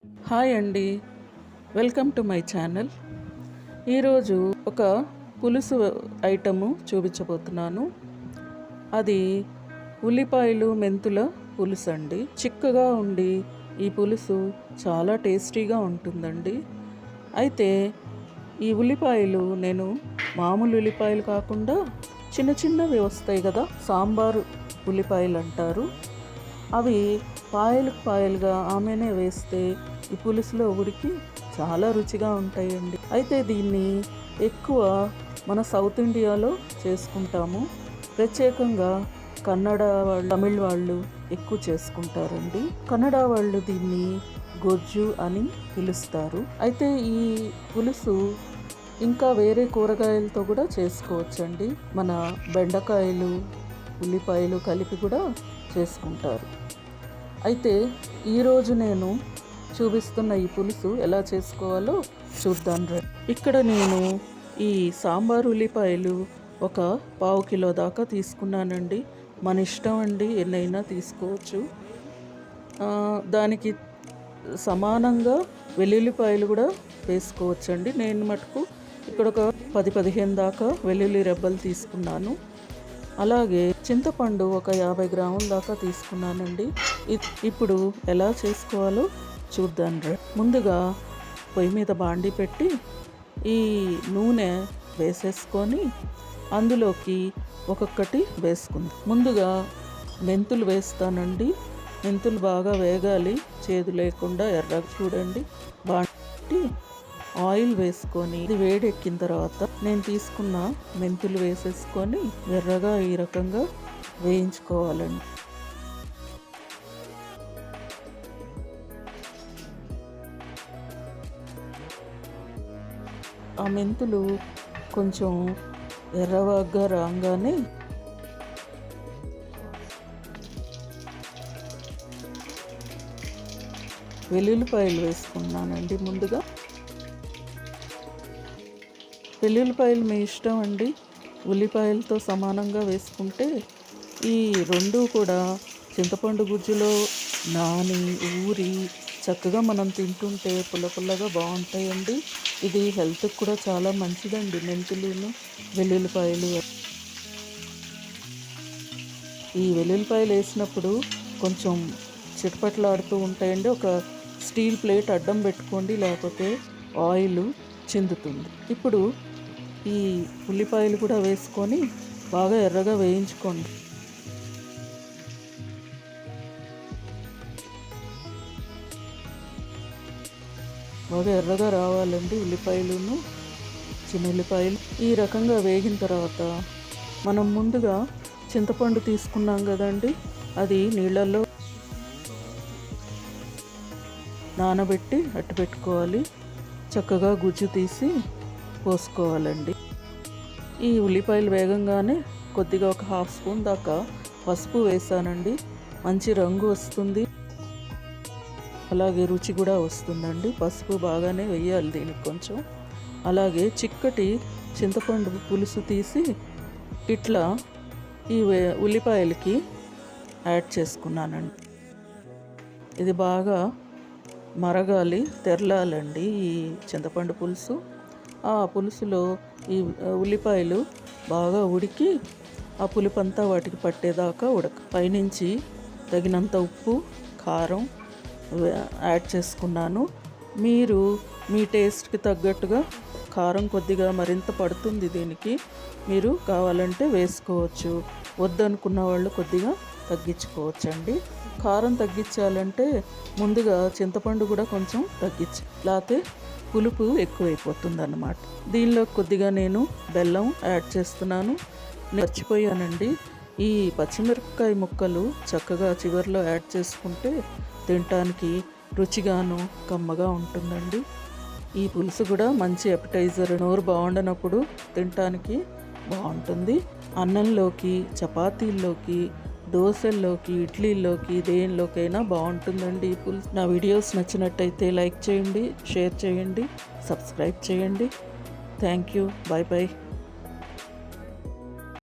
Hi అండి, welcome to my channel. ఈరోజు ఒక పులుసు ఐటము చూపించబోతున్నాను. అది ఉల్లిపాయలు మెంతుల పులుసు అండి. చిక్కగా ఉండి ఈ పులుసు చాలా టేస్టీగా ఉంటుందండి. అయితే ఈ ఉల్లిపాయలు నేను మామూలు ఉల్లిపాయలు కాకుండా చిన్న చిన్నవి వస్తాయి కదా, సాంబారు ఉల్లిపాయలు అంటారు. అవి పాయలుగా ఆమెనే వేస్తే ఈ పులుసులో ఉడికి చాలా రుచిగా ఉంటాయండి. అయితే దీన్ని ఎక్కువ మన సౌత్ ఇండియాలో చేసుకుంటాము. ప్రత్యేకంగా కన్నడ వాళ్ళు, తమిళ్ వాళ్ళు ఎక్కువ చేసుకుంటారండి. కన్నడ వాళ్ళు దీన్ని గొజ్జు అని పిలుస్తారు. అయితే ఈ పులుసు ఇంకా వేరే కూరగాయలతో కూడా చేసుకోవచ్చండి. మన బెండకాయలు, ఉల్లిపాయలు కలిపి కూడా చేసుకుంటారు. అయితే ఈరోజు నేను చూపిస్తున్న ఈ పులుసు ఎలా చేసుకోవాలో చూద్దాం రండి. ఇక్కడ నేను ఈ సాంబార్ ఉల్లిపాయలు ఒక 1/2 కిలో దాకా తీసుకున్నానండి. మన ఇష్టం అండి, ఎన్నైనా తీసుకోవచ్చు. దానికి సమానంగా వెల్లుల్లిపాయలు కూడా వేసుకోవచ్చండి. నేను మటుకు ఇక్కడ ఒక 10-15 దాకా వెల్లుల్లి రెబ్బలు తీసుకున్నాను. అలాగే చింతపండు ఒక 50 గ్రాముల దాకా తీసుకున్నానండి. ఇప్పుడు ఎలా చేసుకోవాలో చూద్దాం రండి. ముందుగా పొయ్యి మీద బాండి పెట్టి ఈ నూనె వేసేసుకొని అందులోకి ఒక్కొక్కటి వేసుకుందాం. ముందుగా మెంతులు వేస్తానండి. మెంతులు బాగా వేగాలి, చేదు లేకుండా ఎర్రగా చూడండి. బాండి ఆయిల్ వేసుకొని ఇది వేడెక్కిన తర్వాత నేను తీసుకున్న మెంతులు వేసేసుకొని ఎర్రగా ఈ రకంగా వేయించుకోవాలండి. ఆ మెంతులు కొంచెం ఎర్రగా రాగానే వెల్లుల్లిపాయలు వేసుకున్నానండి. ముందుగా వెల్లుల్లిపాయలు మీ ఇష్టం అండి, ఉల్లిపాయలతో సమానంగా వేసుకుంటే ఈ రెండు కూడా చింతపండు గుజ్జులో నాని ఊరి చక్కగా మనం తింటుంటే పుల్లగా బాగుంటాయండి. ఇది హెల్త్కి కూడా చాలా మంచిదండి. మెంతులు, వెల్లుల్లిపాయలు. ఈ వెల్లుల్లిపాయలు వేసినప్పుడు కొంచెం చిటపట్లాడుతూ ఉంటాయండి. ఒక స్టీల్ ప్లేట్ అడ్డం పెట్టుకోండి, లేకపోతే ఆయిల్ చిందుతుంది. ఇప్పుడు ఈ ఉల్లిపాయలు కూడా వేసుకొని బాగా ఎర్రగా వేయించుకోండి. బాగా ఎర్రగా రావాలండి ఉల్లిపాయలును, చిన్న ఉల్లిపాయలు. ఈ రకంగా వేగిన తర్వాత మనం ముందుగా చింతపండు తీసుకున్నాం కదండి, అది నీళ్ళల్లో నానబెట్టి అట్టు పెట్టుకోవాలి. చక్కగా గుజ్జు తీసి పోసుకోవాలండి. ఈ ఉల్లిపాయలు వేగంగానే కొద్దిగా ఒక 1/2 స్పూన్ దాకా పసుపు వేసానండి. మంచి రంగు వస్తుంది, అలాగే రుచి కూడా వస్తుందండి. పసుపు బాగానే వేయాలి దీనికి కొంచెం. అలాగే చిక్కటి చింతపండు పులుసు తీసి ఇట్లా ఈ ఉల్లిపాయలకి యాడ్ చేసుకున్నానండి. ఇది బాగా మరగాలి, తెరలాలండి ఈ చింతపండు పులుసు. ఆ పులుసులో ఈ ఉల్లిపాయలు బాగా ఉడికి ఆ పులుపంతా వాటికి పట్టేదాకా పైనుంచి తగినంత ఉప్పు, కారం యాడ్ చేసుకున్నాను. మీరు మీ టేస్ట్కి తగ్గట్టుగా కారం కొద్దిగా మరింత పడుతుంది దీనికి, మీరు కావాలంటే వేసుకోవచ్చు. వద్దనుకున్న వాళ్ళు కొద్దిగా తగ్గించుకోవచ్చండి. కారం తగ్గించాలంటే ముందుగా చింతపండు కూడా కొంచెం లేకపోతే పులుపు ఎక్కువైపోతుంది అన్నమాట. దీనిలో కొద్దిగా నేను బెల్లం యాడ్ చేస్తున్నాను. మర్చిపోయానండి, ఈ పచ్చిమిరపకాయ ముక్కలు చక్కగా చివరిలో యాడ్ చేసుకుంటే తినటానికి రుచిగాను కమ్మగా ఉంటుందండి. ఈ పులుసు కూడా మంచి ఎపటైజర్, నోరు బాగుండనప్పుడు తినటానికి బాగుంటుంది. అన్నంలోకి, చపాతీల్లోకి, దోశల్లోకి, ఇడ్లీల్లోకి, దేనిలోకైనా బాగుంటుందండి ఈ పులుసు. నా వీడియోస్ నచ్చినట్టయితే లైక్ చేయండి, షేర్ చేయండి, సబ్స్క్రైబ్ చేయండి. Thank you. Bye bye.